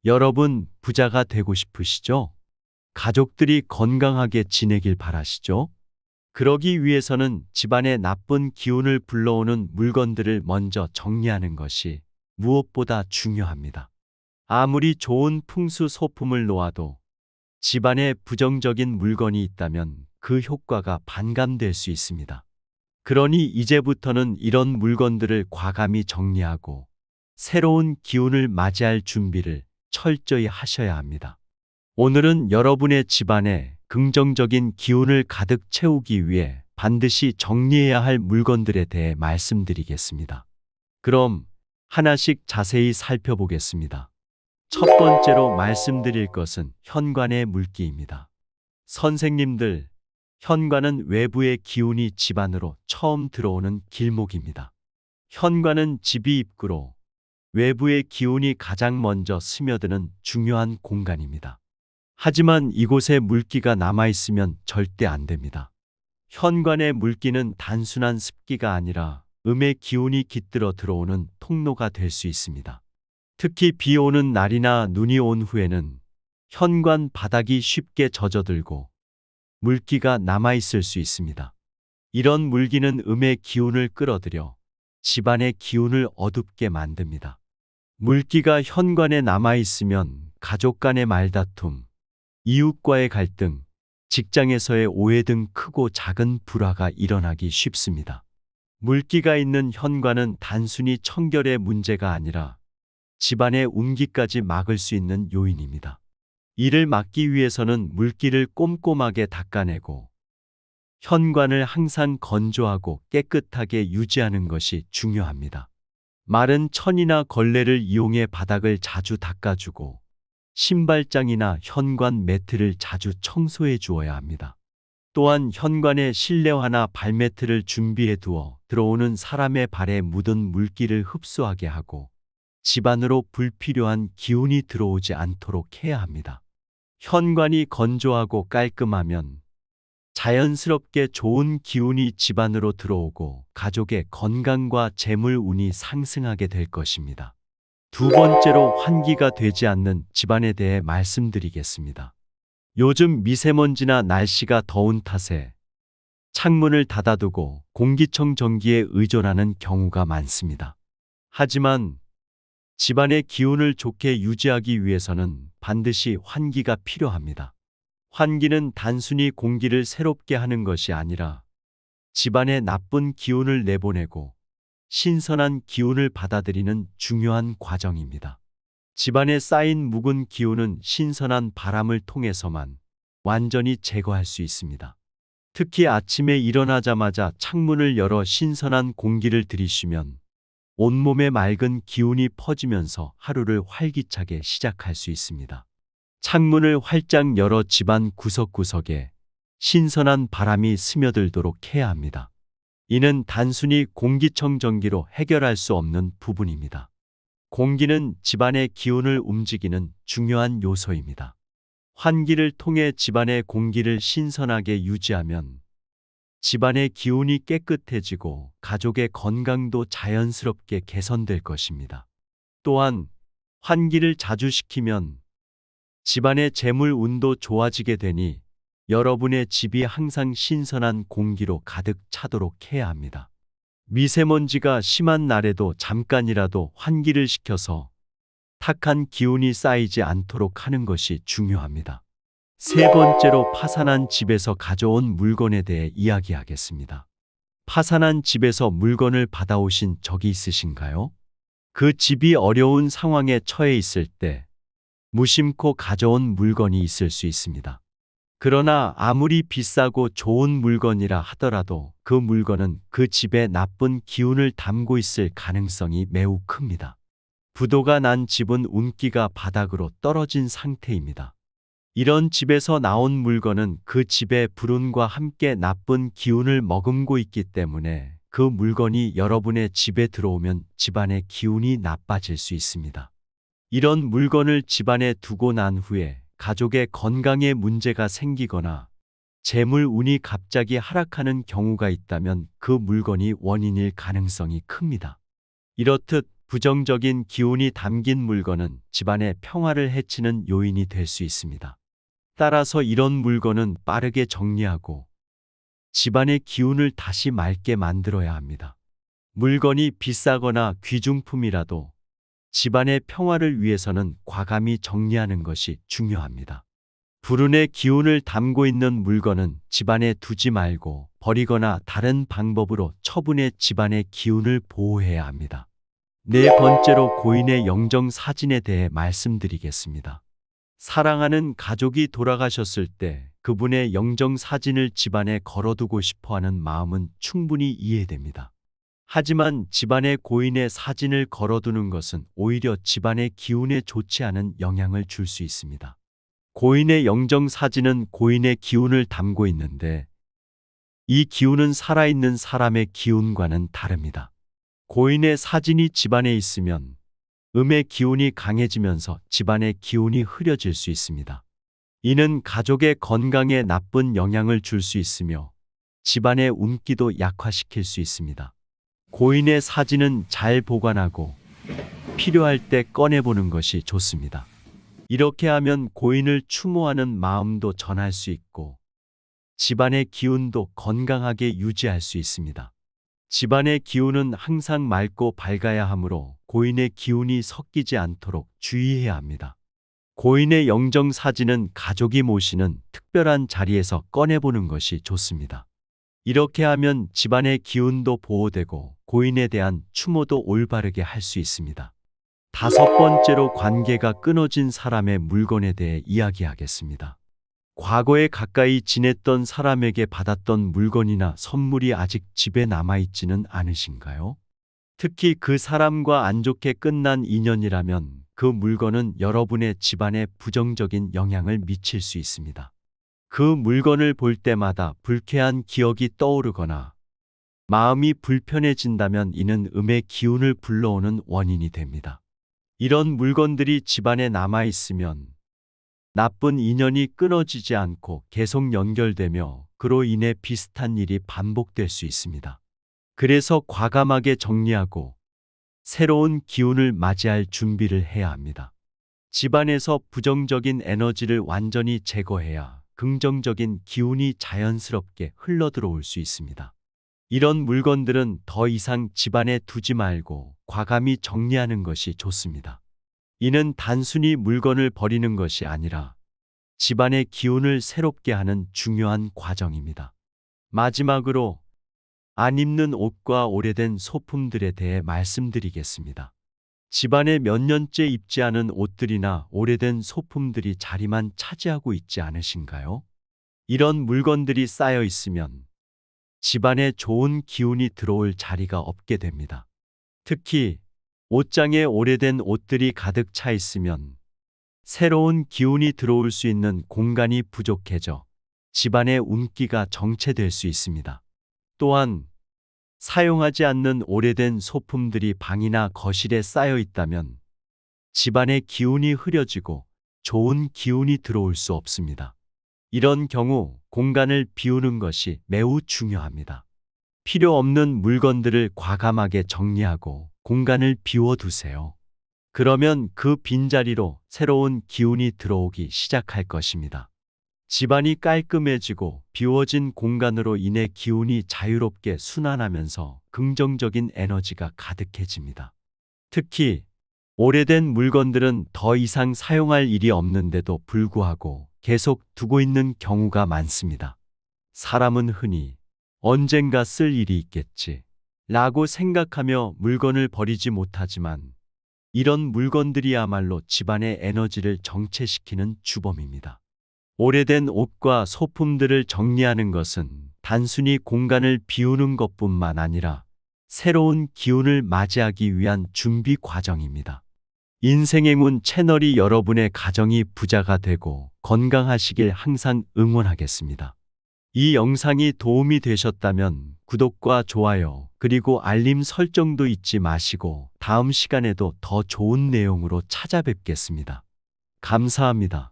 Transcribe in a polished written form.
여러분, 부자가 되고 싶으시죠? 가족들이 건강하게 지내길 바라시죠? 그러기 위해서는 집안에 나쁜 기운을 불러오는 물건들을 먼저 정리하는 것이 무엇보다 중요합니다. 아무리 좋은 풍수 소품을 놓아도 집안에 부정적인 물건이 있다면 그 효과가 반감될 수 있습니다. 그러니 이제부터는 이런 물건들을 과감히 정리하고 새로운 기운을 맞이할 준비를 철저히 하셔야 합니다. 오늘은 여러분의 집안에 긍정적인 기운을 가득 채우기 위해 반드시 정리해야 할 물건들에 대해 말씀드리겠습니다. 그럼 하나씩 자세히 살펴보겠습니다. 첫 번째로 말씀드릴 것은 현관의 물기입니다. 선생님들, 현관은 외부의 기운이 집 안으로 처음 들어오는 길목입니다. 현관은 집이 입구로 외부의 기운이 가장 먼저 스며드는 중요한 공간입니다. 하지만 이곳에 물기가 남아있으면 절대 안 됩니다. 현관의 물기는 단순한 습기가 아니라 음의 기운이 깃들어 들어오는 통로가 될 수 있습니다. 특히 비 오는 날이나 눈이 온 후에는 현관 바닥이 쉽게 젖어들고 물기가 남아있을 수 있습니다. 이런 물기는 음의 기운을 끌어들여 집안의 기운을 어둡게 만듭니다. 물기가 현관에 남아있으면 가족 간의 말다툼, 이웃과의 갈등, 직장에서의 오해 등 크고 작은 불화가 일어나기 쉽습니다. 물기가 있는 현관은 단순히 청결의 문제가 아니라 집안의 운기까지 막을 수 있는 요인입니다. 이를 막기 위해서는 물기를 꼼꼼하게 닦아내고 현관을 항상 건조하고 깨끗하게 유지하는 것이 중요합니다. 마른 천이나 걸레를 이용해 바닥을 자주 닦아주고 신발장이나 현관 매트를 자주 청소해 주어야 합니다. 또한 현관에 실내화나 발매트를 준비해 두어 들어오는 사람의 발에 묻은 물기를 흡수하게 하고 집 안으로 불필요한 기운이 들어오지 않도록 해야 합니다. 현관이 건조하고 깔끔하면 자연스럽게 좋은 기운이 집 안으로 들어오고 가족의 건강과 재물 운이 상승하게 될 것입니다. 두 번째로 환기가 되지 않는 집안에 대해 말씀드리겠습니다. 요즘 미세먼지나 날씨가 더운 탓에 창문을 닫아두고 공기청정기에 의존하는 경우가 많습니다. 하지만 집안의 기운을 좋게 유지하기 위해서는 반드시 환기가 필요합니다. 환기는 단순히 공기를 새롭게 하는 것이 아니라 집안에 나쁜 기운을 내보내고 신선한 기운을 받아들이는 중요한 과정입니다. 집안에 쌓인 묵은 기운은 신선한 바람을 통해서만 완전히 제거할 수 있습니다. 특히 아침에 일어나자마자 창문을 열어 신선한 공기를 들이쉬면 온몸에 맑은 기운이 퍼지면서 하루를 활기차게 시작할 수 있습니다. 창문을 활짝 열어 집안 구석구석에 신선한 바람이 스며들도록 해야 합니다. 이는 단순히 공기청정기로 해결할 수 없는 부분입니다. 공기는 집안의 기운을 움직이는 중요한 요소입니다. 환기를 통해 집안의 공기를 신선하게 유지하면 집안의 기운이 깨끗해지고 가족의 건강도 자연스럽게 개선될 것입니다. 또한 환기를 자주 시키면 집안의 재물 운도 좋아지게 되니 여러분의 집이 항상 신선한 공기로 가득 차도록 해야 합니다. 미세먼지가 심한 날에도 잠깐이라도 환기를 시켜서 탁한 기운이 쌓이지 않도록 하는 것이 중요합니다. 세 번째로 파산한 집에서 가져온 물건에 대해 이야기하겠습니다. 파산한 집에서 물건을 받아오신 적이 있으신가요? 그 집이 어려운 상황에 처해 있을 때 무심코 가져온 물건이 있을 수 있습니다. 그러나 아무리 비싸고 좋은 물건이라 하더라도 그 물건은 그 집에 나쁜 기운을 담고 있을 가능성이 매우 큽니다. 부도가 난 집은 운기가 바닥으로 떨어진 상태입니다. 이런 집에서 나온 물건은 그 집의 불운과 함께 나쁜 기운을 머금고 있기 때문에 그 물건이 여러분의 집에 들어오면 집안의 기운이 나빠질 수 있습니다. 이런 물건을 집안에 두고 난 후에 가족의 건강에 문제가 생기거나 재물 운이 갑자기 하락하는 경우가 있다면 그 물건이 원인일 가능성이 큽니다. 이렇듯 부정적인 기운이 담긴 물건은 집안의 평화를 해치는 요인이 될 수 있습니다. 따라서 이런 물건은 빠르게 정리하고 집안의 기운을 다시 맑게 만들어야 합니다. 물건이 비싸거나 귀중품이라도 집안의 평화를 위해서는 과감히 정리하는 것이 중요합니다. 불운의 기운을 담고 있는 물건은 집안에 두지 말고 버리거나 다른 방법으로 처분해 집안의 기운을 보호해야 합니다. 네 번째로 고인의 영정 사진에 대해 말씀드리겠습니다. 사랑하는 가족이 돌아가셨을 때 그분의 영정 사진을 집안에 걸어두고 싶어 하는 마음은 충분히 이해됩니다. 하지만 집안에 고인의 사진을 걸어두는 것은 오히려 집안의 기운에 좋지 않은 영향을 줄 수 있습니다. 고인의 영정 사진은 고인의 기운을 담고 있는데 이 기운은 살아있는 사람의 기운과는 다릅니다. 고인의 사진이 집안에 있으면 음의 기운이 강해지면서 집안의 기운이 흐려질 수 있습니다. 이는 가족의 건강에 나쁜 영향을 줄 수 있으며 집안의 운기도 약화시킬 수 있습니다. 고인의 사진은 잘 보관하고 필요할 때 꺼내보는 것이 좋습니다. 이렇게 하면 고인을 추모하는 마음도 전할 수 있고 집안의 기운도 건강하게 유지할 수 있습니다. 집안의 기운은 항상 맑고 밝아야 하므로 고인의 기운이 섞이지 않도록 주의해야 합니다. 고인의 영정 사진은 가족이 모시는 특별한 자리에서 꺼내보는 것이 좋습니다. 이렇게 하면 집안의 기운도 보호되고 고인에 대한 추모도 올바르게 할 수 있습니다. 다섯 번째로 관계가 끊어진 사람의 물건에 대해 이야기하겠습니다. 과거에 가까이 지냈던 사람에게 받았던 물건이나 선물이 아직 집에 남아있지는 않으신가요? 특히 그 사람과 안 좋게 끝난 인연이라면 그 물건은 여러분의 집안에 부정적인 영향을 미칠 수 있습니다. 그 물건을 볼 때마다 불쾌한 기억이 떠오르거나 마음이 불편해진다면 이는 음의 기운을 불러오는 원인이 됩니다. 이런 물건들이 집안에 남아있으면 나쁜 인연이 끊어지지 않고 계속 연결되며 그로 인해 비슷한 일이 반복될 수 있습니다. 그래서 과감하게 정리하고 새로운 기운을 맞이할 준비를 해야 합니다. 집안에서 부정적인 에너지를 완전히 제거해야 긍정적인 기운이 자연스럽게 흘러들어올 수 있습니다. 이런 물건들은 더 이상 집안에 두지 말고 과감히 정리하는 것이 좋습니다. 이는 단순히 물건을 버리는 것이 아니라 집안의 기운을 새롭게 하는 중요한 과정입니다. 마지막으로 안 입는 옷과 오래된 소품들에 대해 말씀드리겠습니다. 집안에 몇 년째 입지 않은 옷들이나 오래된 소품들이 자리만 차지하고 있지 않으신가요? 이런 물건들이 쌓여 있으면 집안에 좋은 기운이 들어올 자리가 없게 됩니다. 특히 옷장에 오래된 옷들이 가득 차 있으면 새로운 기운이 들어올 수 있는 공간이 부족해져 집안의 운기가 정체될 수 있습니다. 또한 사용하지 않는 오래된 소품들이 방이나 거실에 쌓여 있다면 집안의 기운이 흐려지고 좋은 기운이 들어올 수 없습니다. 이런 경우 공간을 비우는 것이 매우 중요합니다. 필요 없는 물건들을 과감하게 정리하고 공간을 비워두세요. 그러면 그 빈자리로 새로운 기운이 들어오기 시작할 것입니다. 집안이 깔끔해지고 비워진 공간으로 인해 기운이 자유롭게 순환하면서 긍정적인 에너지가 가득해집니다. 특히 오래된 물건들은 더 이상 사용할 일이 없는데도 불구하고 계속 두고 있는 경우가 많습니다. 사람은 흔히 언젠가 쓸 일이 있겠지 라고 생각하며 물건을 버리지 못하지만 이런 물건들이야말로 집안의 에너지를 정체시키는 주범입니다. 오래된 옷과 소품들을 정리하는 것은 단순히 공간을 비우는 것뿐만 아니라 새로운 기운을 맞이하기 위한 준비 과정입니다. 인생행운 채널이 여러분의 가정이 부자가 되고 건강하시길 항상 응원하겠습니다. 이 영상이 도움이 되셨다면 구독과 좋아요 그리고 알림 설정도 잊지 마시고 다음 시간에도 더 좋은 내용으로 찾아뵙겠습니다. 감사합니다.